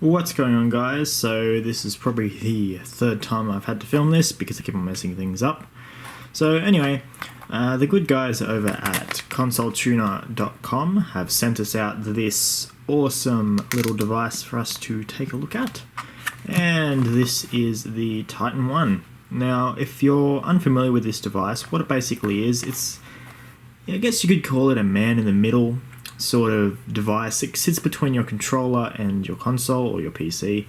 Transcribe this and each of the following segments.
What's going on, guys? So this is probably the third time I've had to film this because I keep on messing things up. So anyway, the good guys over at consoletuner.com have sent us out this awesome little device for us to take a look at. And this is the Titan 1. Now, if you're unfamiliar with this device, what it basically is, I guess you could call it a man-in-the-middle sort of device. It sits between your controller and your console or your PC,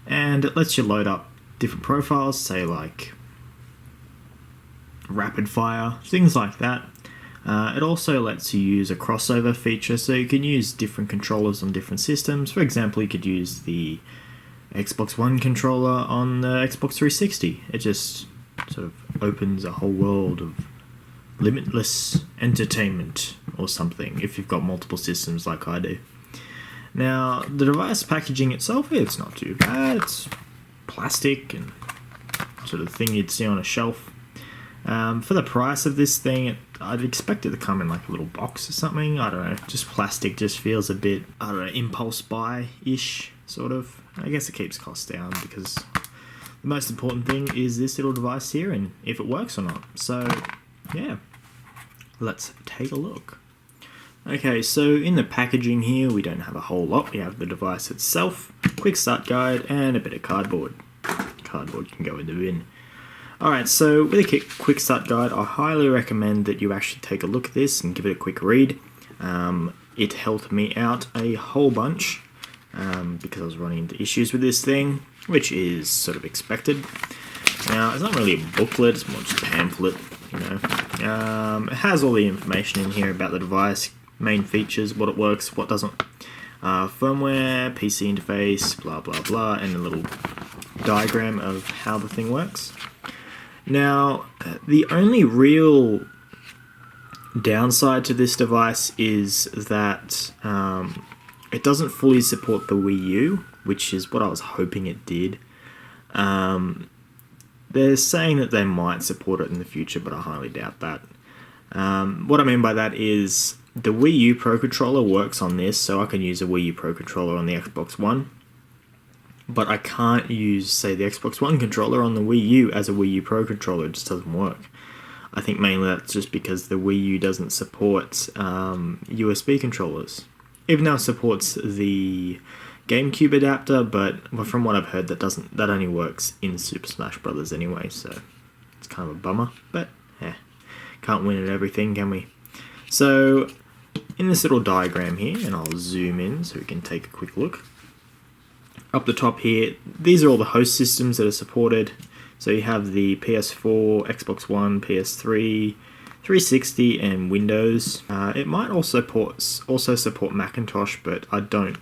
and it lets you load up different profiles, say like rapid fire, things like that. It also lets you use a crossover feature, so you can use different controllers on different systems. For example, you could use the Xbox One controller on the Xbox 360. It just sort of opens a whole world of limitless entertainment or something if you've got multiple systems like I do. Now, the device packaging itself, it's not too bad. It's plastic and sort of thing you'd see on a shelf. For the price of this thing, I'd expect it to come in like a little box or something. I don't know, just plastic just feels a bit, I don't know, impulse buy-ish, sort of. I guess it keeps costs down because the most important thing is this little device here and if it works or not. So, yeah, let's take a look. Okay, so in the packaging here, we don't have a whole lot. We have the device itself, quick start guide, and a bit of cardboard. Cardboard can go in the bin. Alright, so with a quick start guide, I highly recommend that you actually take a look at this and give it a quick read. It helped me out a whole bunch because I was running into issues with this thing, which is sort of expected. Now, it's not really a booklet, it's more just a pamphlet, you know. It has all the information in here about the device, main features, what it works, what doesn't. Firmware, PC interface, blah blah blah, and a little diagram of how the thing works. Now, the only real downside to this device is that it doesn't fully support the Wii U, which is what I was hoping it did. They're saying that they might support it in the future, but I highly doubt that. What I mean by that is the Wii U Pro Controller works on this, so I can use a Wii U Pro Controller on the Xbox One. But I can't use, say, the Xbox One controller on the Wii U as a Wii U Pro Controller. It just doesn't work. I think mainly that's just because the Wii U doesn't support USB controllers. Even though it supports the GameCube adapter, but from what I've heard, that only works in Super Smash Bros. Anyway, so it's kind of a bummer. But can't win at everything, can we? So in this little diagram here, and I'll zoom in so we can take a quick look. Up the top here, these are all the host systems that are supported. So you have the PS4, Xbox One, PS3, 360, and Windows. It might also support Macintosh, but I don't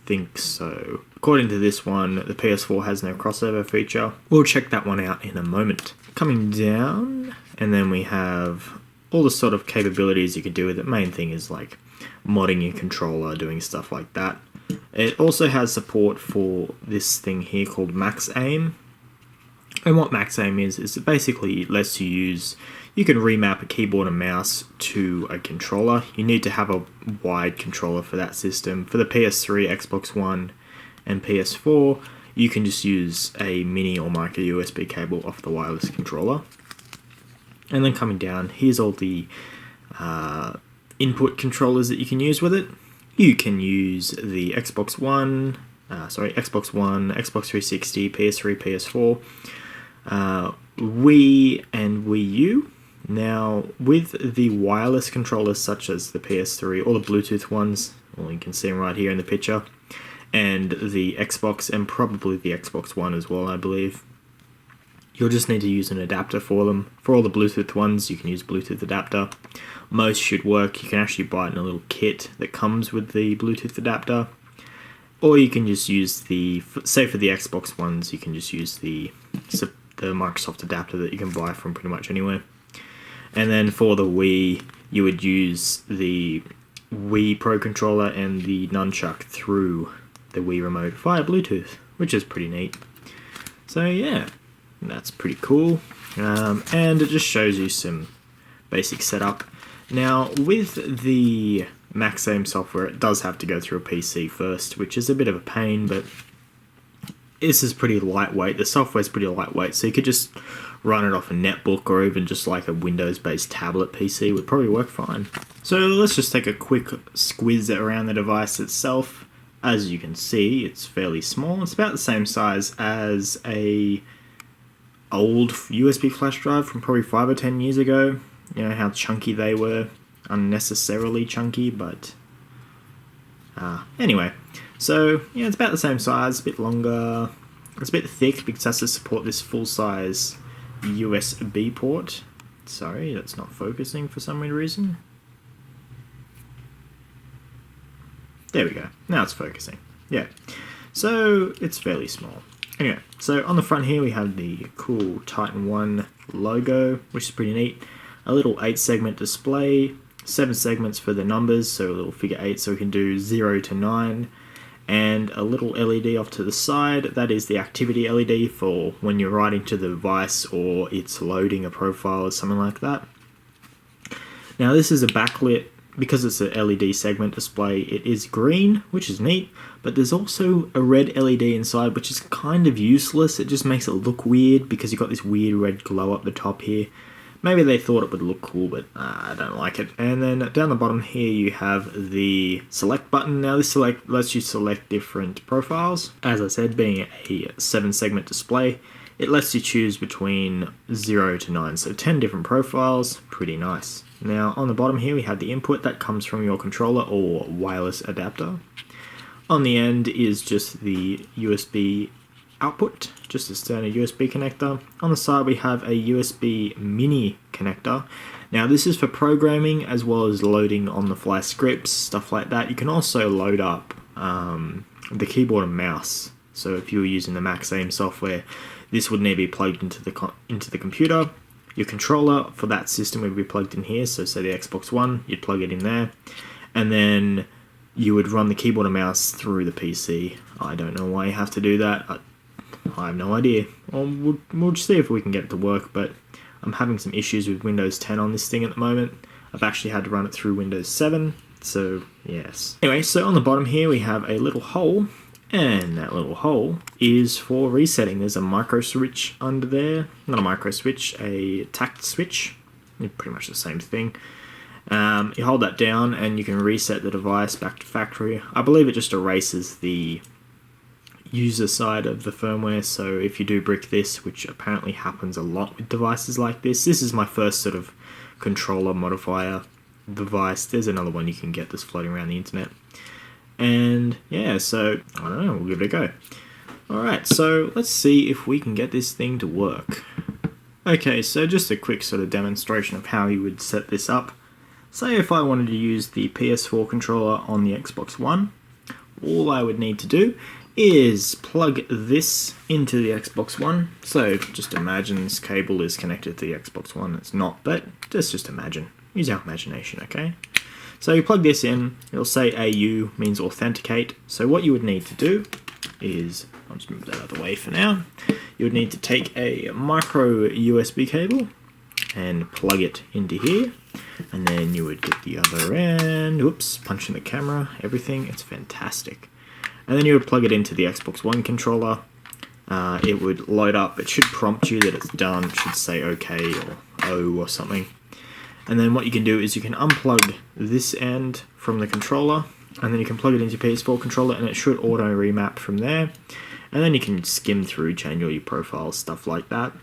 think so. According to this one, the PS4 has no crossover feature. We'll check that one out in a moment. Coming down, and then we have all the sort of capabilities you could do with it. Main thing is like modding your controller, doing stuff like that. It also has support for this thing here called Max Aim. And what Max Aim is it basically lets you can remap a keyboard and mouse to a controller. You need to have a wide controller for that system. For the PS3, Xbox One, and PS4, you can just use a mini or micro USB cable off the wireless controller. And then coming down, here's all the input controllers that you can use with it. You can use the Xbox One, Xbox 360, PS3, PS4, Wii, and Wii U. Now, with the wireless controllers such as the PS3, or the Bluetooth ones, well, you can see them right here in the picture, and the Xbox, and probably the Xbox One as well, I believe, you'll just need to use an adapter for them. For all the Bluetooth ones, you can use Bluetooth adapter. Most should work. You can actually buy it in a little kit that comes with the Bluetooth adapter. Or you can just use say for the Xbox ones, you can just use the Microsoft adapter that you can buy from pretty much anywhere. And then for the Wii, you would use the Wii Pro Controller and the nunchuck through the Wii Remote via Bluetooth, which is pretty neat. So yeah, that's pretty cool. And it just shows you some basic setup. Now, with the Max Aim software, it does have to go through a PC first, which is a bit of a pain, but this is pretty lightweight. The software is pretty lightweight, so you could just run it off a netbook or even just like a Windows-based tablet PC would probably work fine. So let's just take a quick squiz around the device itself. As you can see, it's fairly small. It's about the same size as a old USB flash drive from probably 5 or 10 years ago. You know how chunky they were, unnecessarily chunky, but anyway. So yeah, it's about the same size, a bit longer. It's a bit thick because it has to support this full-size USB port. Sorry, that's not focusing for some weird reason. There we go. Now it's focusing. Yeah. So it's fairly small. Anyway, so on the front here we have the cool Titan 1 logo, which is pretty neat. A little 8-segment display, 7 segments for the numbers, so a little figure 8, so we can do 0 to 9. And a little LED off to the side, that is the activity LED for when you're writing to the device or it's loading a profile or something like that. Now this is a backlit, because it's a LED segment display, it is green, which is neat, but there's also a red LED inside, which is kind of useless. It just makes it look weird because you've got this weird red glow up the top here. Maybe they thought it would look cool, but I don't like it. And then down the bottom here you have the select button. Now this select lets you select different profiles. As I said, being a 7-segment display, it lets you choose between 0 to 9, so 10 different profiles. Pretty nice. Now on the bottom here we have the input that comes from your controller or wireless adapter. On the end is just the USB output, just a standard USB connector. On the side we have a USB mini connector. Now this is for programming as well as loading on the fly scripts, stuff like that. You can also load up the keyboard and mouse. So if you were using the Max Aim software, this would need to be plugged into the computer. Your controller for that system would be plugged in here, so say the Xbox One, you'd plug it in there, and then you would run the keyboard and mouse through the PC. I don't know why you have to do that. I have no idea. Well, we'll see if we can get it to work, but I'm having some issues with Windows 10 on this thing at the moment. I've actually had to run it through Windows 7, so yes. Anyway, so on the bottom here we have a little hole, and that little hole is for resetting. There's a micro switch under there. Not a micro switch, a tact switch. Pretty much the same thing. You hold that down and you can reset the device back to factory. I believe it just erases the user side of the firmware, so if you do brick this, which apparently happens a lot with devices like this is my first sort of controller modifier device. There's another one you can get that's floating around the internet. And yeah, so I don't know, we'll give it a go. Alright, so let's see if we can get this thing to work. Okay, so just a quick sort of demonstration of how you would set this up. Say if I wanted to use the PS4 controller on the Xbox One, all I would need to do is plug this into the Xbox One. So just imagine this cable is connected to the Xbox One. It's not, but just imagine. Use our imagination, okay? So you plug this in, it'll say AU, means authenticate. So what you would need to do is, I'll just move that out of the way for now. You would need to take a micro USB cable and plug it into here. And then you would get the other end, whoops, punch in the camera, everything, it's fantastic. And then you would plug it into the Xbox One controller. It would load up, it should prompt you that it's done, it should say OK or O or something. And then what you can do is you can unplug this end from the controller, and then you can plug it into your PS4 controller and it should auto remap from there. And then you can skim through, change all your profiles, stuff like that.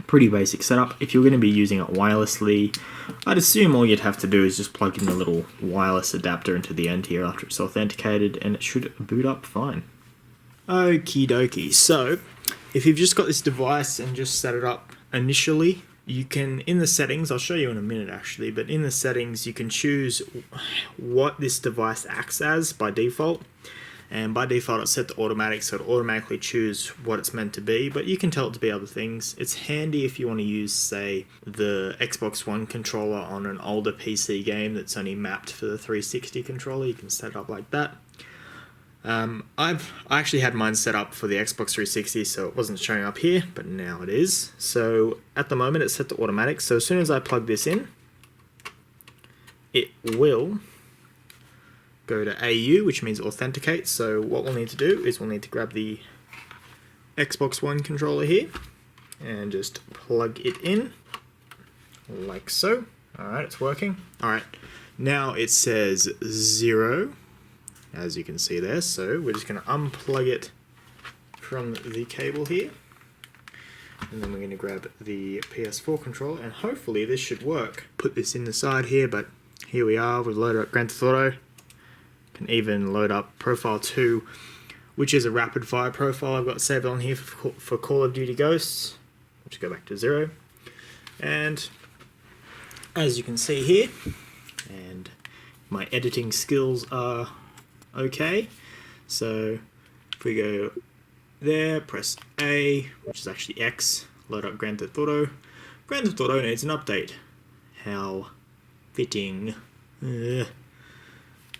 Pretty basic setup. If you're going to be using it wirelessly, I'd assume all you'd have to do is just plug in the little wireless adapter into the end here after it's authenticated, and it should boot up fine. Okie dokie, so if you've just got this device and just set it up initially, you can, in the settings, I'll show you in a minute actually, but in the settings you can choose what this device acts as by default. And by default it's set to automatic, so it'll automatically choose what it's meant to be, but you can tell it to be other things. It's handy if you want to use, say, the Xbox One controller on an older PC game that's only mapped for the 360 controller. You can set it up like that. I actually had mine set up for the Xbox 360, so it wasn't showing up here, but now it is. So at the moment it's set to automatic, so as soon as I plug this in, it will go to AU, which means authenticate. So what we'll need to do is we'll need to grab the Xbox One controller here and just plug it in like so. Alright, it's working. Alright, now it says 0, as you can see there, so we're just going to unplug it from the cable here, and then we're going to grab the PS4 controller, and hopefully this should work. Put this in the side here, but here we are. We've loaded up Grand Theft Auto. Can even load up Profile 2, which is a rapid fire profile I've got saved on here for Call of Duty Ghosts. We'll just go back to 0, and as you can see here, and my editing skills are okay, so if we go there, press A, which is actually X, load up Grand Theft Auto. Grand Theft Auto needs an update. How fitting.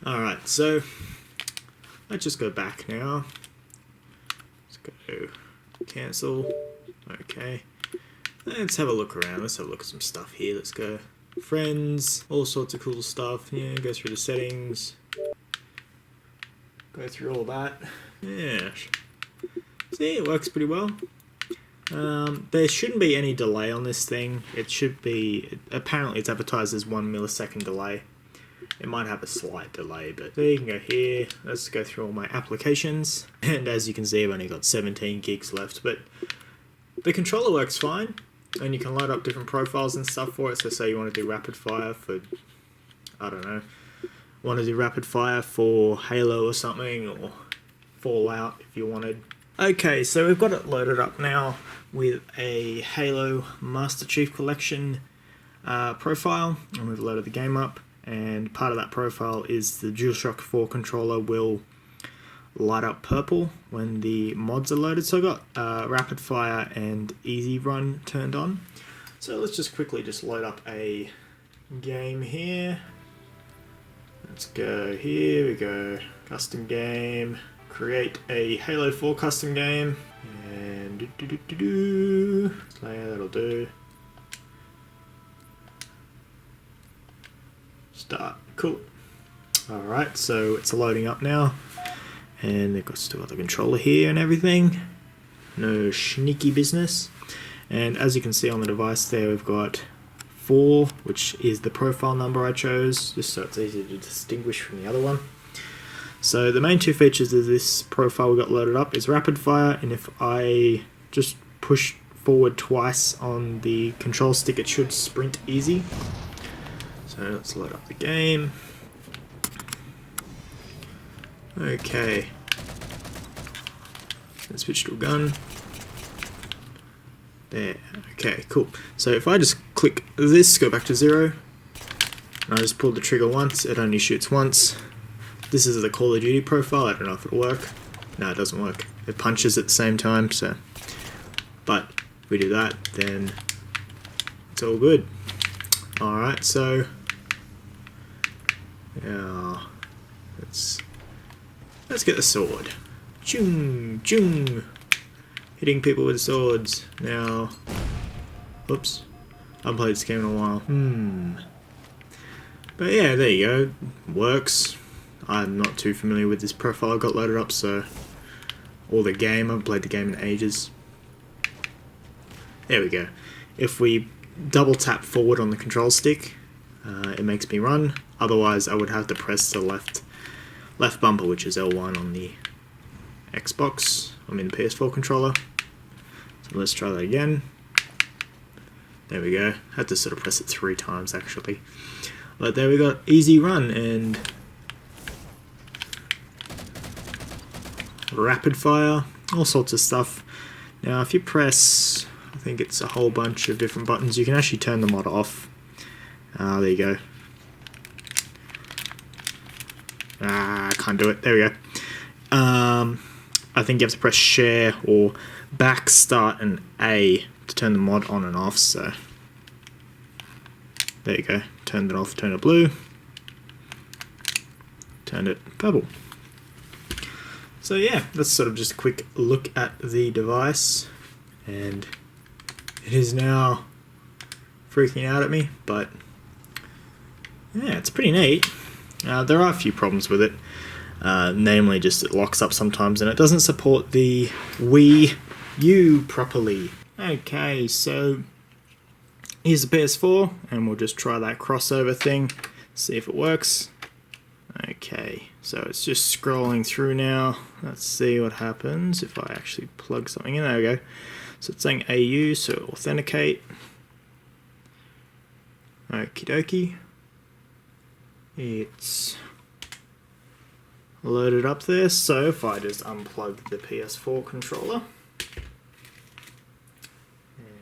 Alright, so let's just go back now. Let's go cancel. Okay. Let's have a look around. Let's have a look at some stuff here. Let's go friends, all sorts of cool stuff. Yeah, go through the settings. Go through all that. Yeah. See, it works pretty well. There shouldn't be any delay on this thing. It should be, apparently it's advertised as 1 millisecond delay. It might have a slight delay, but there you can go here. Let's go through all my applications. And as you can see, I've only got 17 gigs left, but the controller works fine. And you can load up different profiles and stuff for it. So say you want to do rapid fire for, I don't know, want to do rapid fire for Halo or something, or Fallout if you wanted. Okay, so we've got it loaded up now with a Halo Master Chief Collection profile, and we've loaded the game up, and part of that profile is the DualShock 4 controller will light up purple when the mods are loaded. So I've got rapid fire and easy run turned on. So let's just quickly just load up a game here. Let's go here, we go custom game, create a Halo 4 custom game, and layer, that'll do. Start, cool. Alright, so it's loading up now. And they've still got the controller here and everything. No sneaky business. And as you can see on the device there, we've got 4, which is the profile number I chose, just so it's easy to distinguish from the other one. So the main 2 features of this profile we got loaded up is rapid fire, and if I just push forward twice on the control stick, it should sprint easy. So let's load up the game. Okay, let's switch to a gun. There, okay, cool. So if I just click this, go back to 0, and I just pull the trigger once, it only shoots once. This is the Call of Duty profile, I don't know if it'll work. No, it doesn't work. It punches at the same time, so. But if we do that, then it's all good. Alright, so. Yeah, let's get the sword. Chung, chung. Hitting people with swords. Now, oops. I haven't played this game in a while. But yeah, there you go. Works. I'm not too familiar with this profile I got loaded up, so. Or the game. I haven't played the game in ages. There we go. If we double tap forward on the control stick, it makes me run. Otherwise, I would have to press the left bumper, which is L1 on the Xbox. I'm in the PS4 controller. So let's try that again. There we go. Had to sort of press it 3 times actually. But there we got easy run and rapid fire, all sorts of stuff. Now if you press, I think it's a whole bunch of different buttons, you can actually turn the mod off. There you go. I can't do it. There we go. I think you have to press share or back, start, and A to turn the mod on and off. So there you go. Turned it off. Turned it blue. Turned it purple. So yeah, that's sort of just a quick look at the device, and it is now freaking out at me, but yeah, it's pretty neat. There are a few problems with it, namely just it locks up sometimes and it doesn't support the Wii U properly. Okay, so here's the PS4 and we'll just try that crossover thing, see if it works. Okay, so it's just scrolling through now. Let's see what happens if I actually plug something in. There we go. So it's saying AU, so authenticate. Okie dokie. It's loaded up there, so if I just unplug the PS4 controller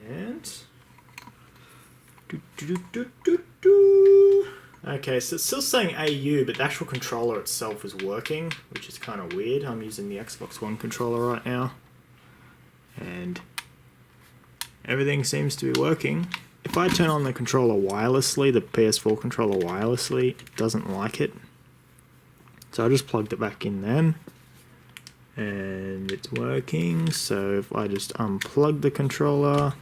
and okay, so it's still saying AU, but the actual controller itself is working, which is kind of weird. I'm using the Xbox One controller right now, and everything seems to be working. If I turn on the controller wirelessly, the PS4 controller wirelessly, it doesn't like it. So I just plugged it back in then, and it's working. So if I just unplug the controller,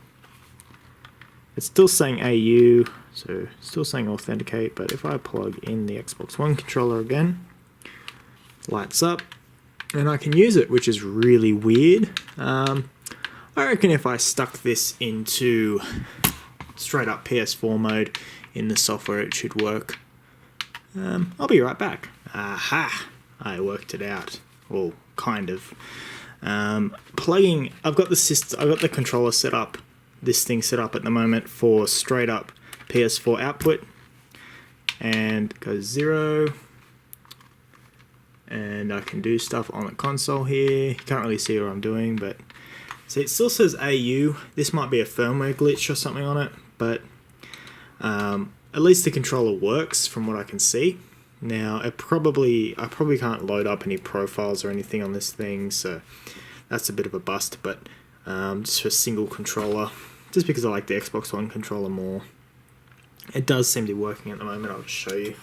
it's still saying AU, so still saying authenticate, but if I plug in the Xbox One controller again, lights up, and I can use it, which is really weird. I reckon if I stuck this into straight up PS4 mode in the software, it should work. I'll be right back. Aha! I worked it out. Well, kind of. Plugging. I've got the controller set up. This thing set up at the moment for straight up PS4 output, and goes 0. And I can do stuff on the console here. You can't really see what I'm doing, but see, it still says AU. This might be a firmware glitch or something on it, but at least the controller works from what I can see. Now, I probably can't load up any profiles or anything on this thing, so that's a bit of a bust, but just for a single controller, just because I like the Xbox One controller more. It does seem to be working at the moment. I'll just show you.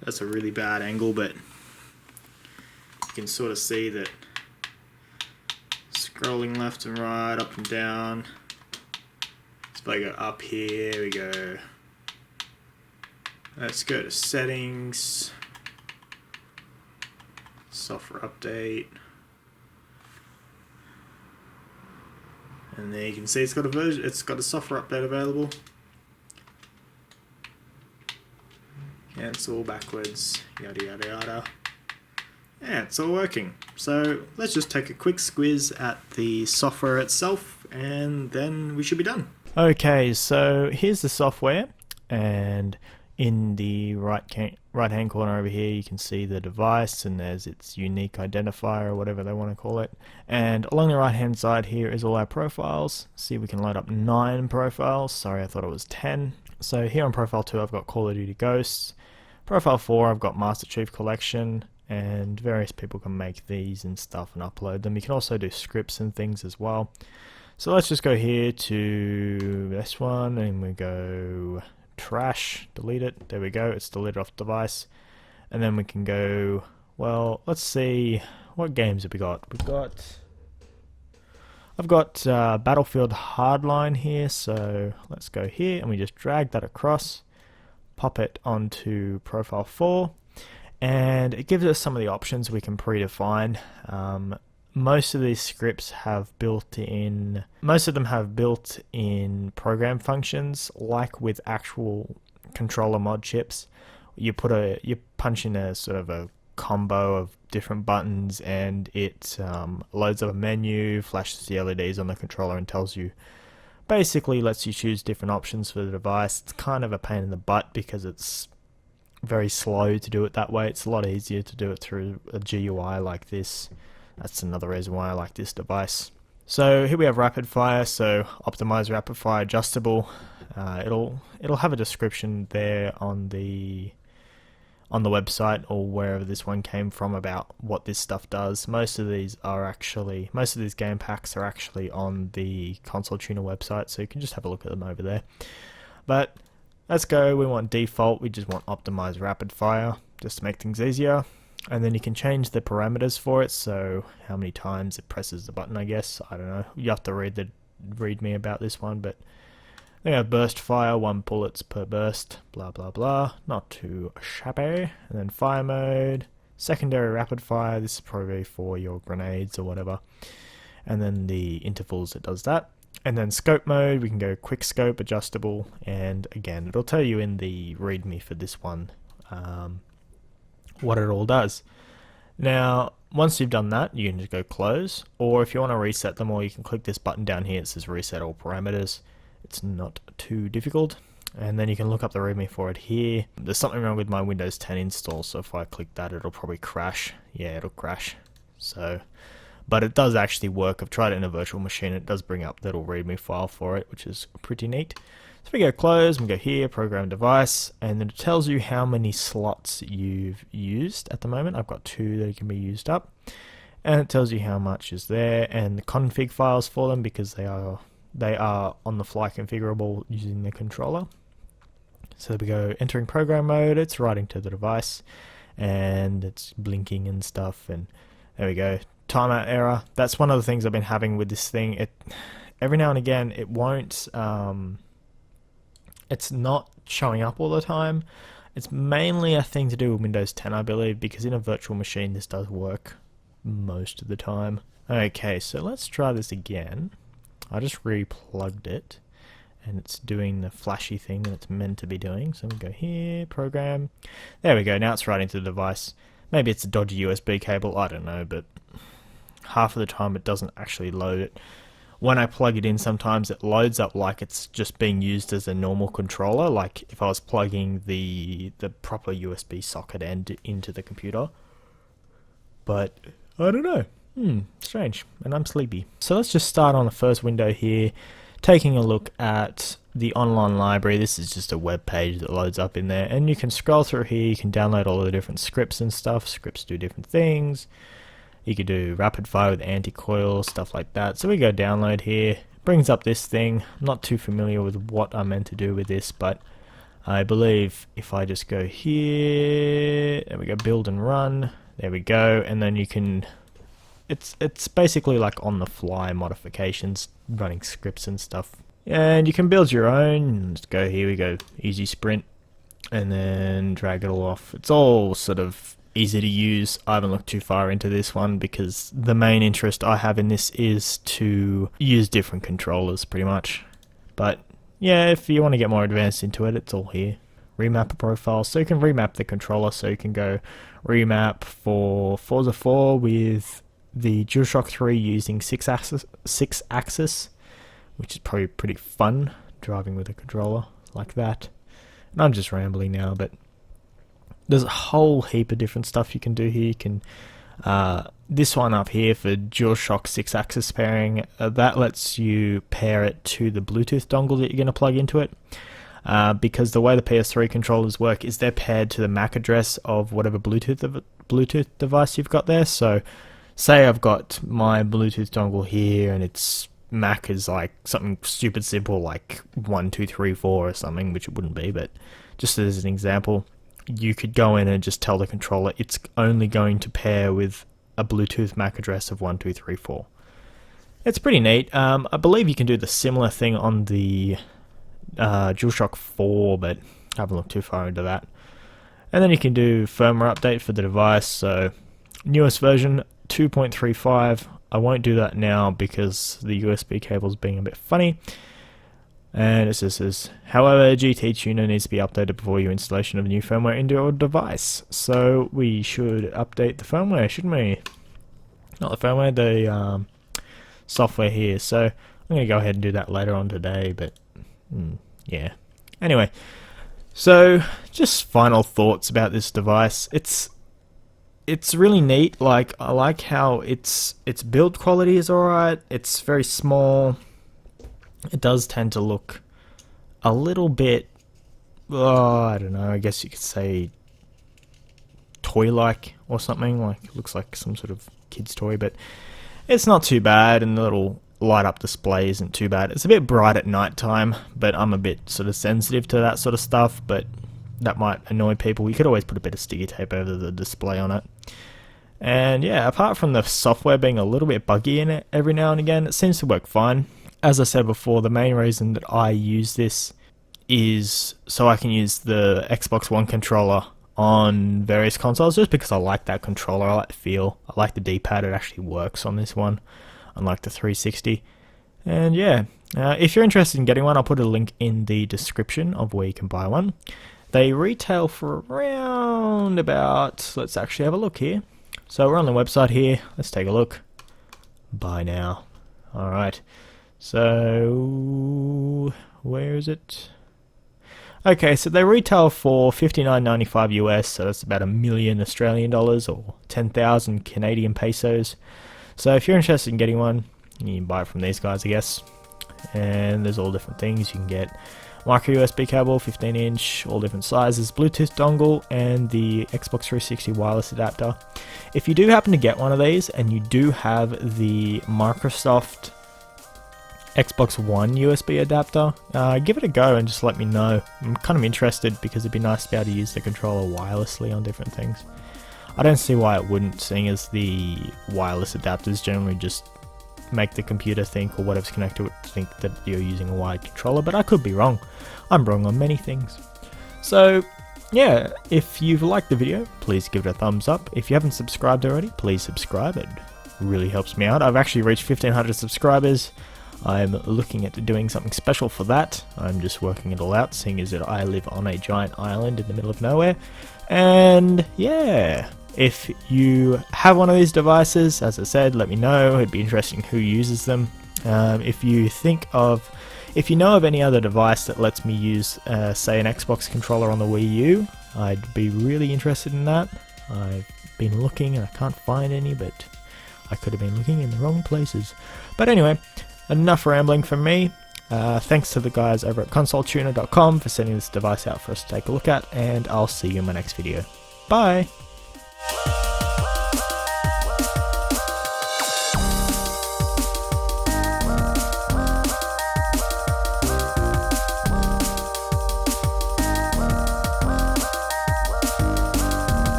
That's a really bad angle, but you can sort of see that scrolling left and right, up and down. So if I go up here, we go. Let's go to settings, software update, and there you can see it's got a software update available. Cancel, backwards, yada yada yada. Yeah, it's all working. So let's just take a quick squiz at the software itself, and then we should be done. Okay, so here's the software, and in the right hand corner over here you can see the device, and there's its unique identifier or whatever they want to call it. And along the right hand side here is all our profiles. See, we can load up 9 profiles. Sorry, I thought it was 10. So here on profile 2 I've got Call of Duty Ghosts. Profile 4 I've got Master Chief Collection, and various people can make these and stuff and upload them. You can also do scripts and things as well. So let's just go here to this one and we go trash, delete it. There we go, it's deleted off the device. And then we can go, well, let's see, what games have we got? I've got Battlefield Hardline here, so let's go here and we just drag that across, pop it onto profile 4, and it gives us some of the options we can predefine. Most of these scripts have built-in program functions, like with actual controller mod chips. You punch in a sort of a combo of different buttons, and it loads up a menu, flashes the LEDs on the controller, and tells you, basically lets you choose different options for the device. It's kind of a pain in the butt because it's very slow to do it that way. It's a lot easier to do it through a GUI like this. That's another reason why I like this device. So here we have rapid fire, so optimize rapid fire adjustable. It'll have a description there on the website or wherever this one came from about what this stuff does. Most of these game packs are actually on the Console Tuner website, so you can just have a look at them over there. But let's go. We want default. We just want optimize rapid fire just to make things easier. And then you can change the parameters for it, so how many times it presses the button, I guess. I don't know. You have to read me about this one, but Then we have burst fire, 1 bullets per burst, blah blah blah, not too shabby. And then fire mode, secondary rapid fire, this is probably for your grenades or whatever. And then the intervals, it does that. And then scope mode, we can go quick scope, adjustable, and again, it'll tell you in the readme for this one what it all does. Now, once you've done that, you can just go close, or if you want to reset them all, you can click this button down here. It says reset all parameters. It's not too difficult. And then you can look up the readme for it here. There's something wrong with my Windows 10 install, so if I click that, it'll probably crash. Yeah, it'll crash. So, but it does actually work. I've tried it in a virtual machine. It does bring up the little readme file for it, which is pretty neat. So we go close, we go here, program device, and then it tells you how many slots you've used at the moment. I've got 2 that can be used up. And it tells you how much is there, and the config files for them, because they are on the fly configurable using the controller. So we go entering program mode, it's writing to the device, and it's blinking and stuff, and there we go. Timeout error. That's one of the things I've been having with this thing. Every now and again, it won't, it's not showing up all the time. It's mainly a thing to do with Windows 10, I believe, because in a virtual machine this does work most of the time. Okay, so let's try this again. I just replugged it, and it's doing the flashy thing that it's meant to be doing. So we go here, program. There we go, now it's writing to the device. Maybe it's a dodgy USB cable, I don't know, but half of the time it doesn't actually load it. When I plug it in, sometimes it loads up like it's just being used as a normal controller, like if I was plugging the proper USB socket end into the computer. But I don't know. Strange, and I'm sleepy. So let's just start on the first window here, taking a look at the online library. This is just a web page that loads up in there, and you can scroll through here, you can download all the different scripts and stuff. Scripts do different things. You could do rapid fire with anti-coil, stuff like that. So we go download here, brings up this thing. I'm not too familiar with what I'm meant to do with this, but I believe if I just go here, there we go, build and run, there we go, and then you can, it's basically like on the fly modifications, running scripts and stuff. And you can build your own. Let's go here, we go easy sprint, and then drag it all off. It's all sort of easy to use. I haven't looked too far into this one because the main interest I have in this is to use different controllers pretty much. But yeah, if you want to get more advanced into it, it's all here. Remap a profile, so you can remap the controller, so you can go remap for Forza 4 with the DualShock 3 using 6-axis, which is probably pretty fun, driving with a controller like that. And I'm just rambling now, but there's a whole heap of different stuff you can do here. You can, this one up here for DualShock 6-axis pairing, that lets you pair it to the Bluetooth dongle that you're going to plug into it. Because the way the PS3 controllers work is they're paired to the MAC address of whatever Bluetooth device you've got there. So say I've got my Bluetooth dongle here and its MAC is like something stupid simple like 1234 or something, which it wouldn't be, but just as an example, you could go in and just tell the controller it's only going to pair with a Bluetooth MAC address of 1234. It's pretty neat. I believe you can do the similar thing on the DualShock 4, but I haven't looked too far into that. And then you can do firmware update for the device, so newest version 2.35. I won't do that now because the USB cable is being a bit funny. And it says, however, GT Tuner needs to be updated before your installation of new firmware into your device. So we should update the firmware, shouldn't we? Not the firmware, the software here. So I'm going to go ahead and do that later on today, but yeah. Anyway, so just final thoughts about this device. It's really neat. Like, I like how its build quality is alright. It's very small. It does tend to look a little bit, I don't know, I guess you could say toy-like or something. Like, it looks like some sort of kid's toy, but it's not too bad, and the little light-up display isn't too bad. It's a bit bright at night time, but I'm a bit sort of sensitive to that sort of stuff, but that might annoy people. You could always put a bit of sticky tape over the display on it. And yeah, apart from the software being a little bit buggy in it every now and again, it seems to work fine. as I said before, the main reason that I use this is so I can use the Xbox One controller on various consoles, just because I like that controller, I like the feel, I like the D-pad, it actually works on this one, unlike the 360. And yeah, if you're interested in getting one, I'll put a link in the description of where you can buy one. They retail for around about, let's actually have a look here. So we're on the website here, let's take a look. Buy now. Alright, so where is it? Okay, so they retail for $59.95 US, so that's about $1 million Australian dollars or 10,000 Canadian pesos. So if you're interested in getting one, you can buy it from these guys, I guess. And there's all different things. You can get micro USB cable, 15-inch, all different sizes, Bluetooth dongle, and the Xbox 360 wireless adapter. If you do happen to get one of these, and you do have the Microsoft Xbox One USB adapter, give it a go and just let me know. I'm kind of interested because it'd be nice to be able to use the controller wirelessly on different things. I don't see why it wouldn't, seeing as the wireless adapters generally just make the computer think, or whatever's connected to it, think that you're using a wired controller, but I could be wrong. I'm wrong on many things. So yeah, if you've liked the video, please give it a thumbs up. If you haven't subscribed already, please subscribe. It really helps me out. I've actually reached 1,500 subscribers. I'm looking at doing something special for that. I'm just working it all out, seeing as that I live on a giant island in the middle of nowhere. And yeah, if you have one of these devices, as I said, let me know. It'd be interesting who uses them. If you know of any other device that lets me use, say, an Xbox controller on the Wii U, I'd be really interested in that. I've been looking and I can't find any, but I could have been looking in the wrong places. But anyway, enough rambling from me. Thanks to the guys over at consoletuner.com for sending this device out for us to take a look at, and I'll see you in my next video. Bye!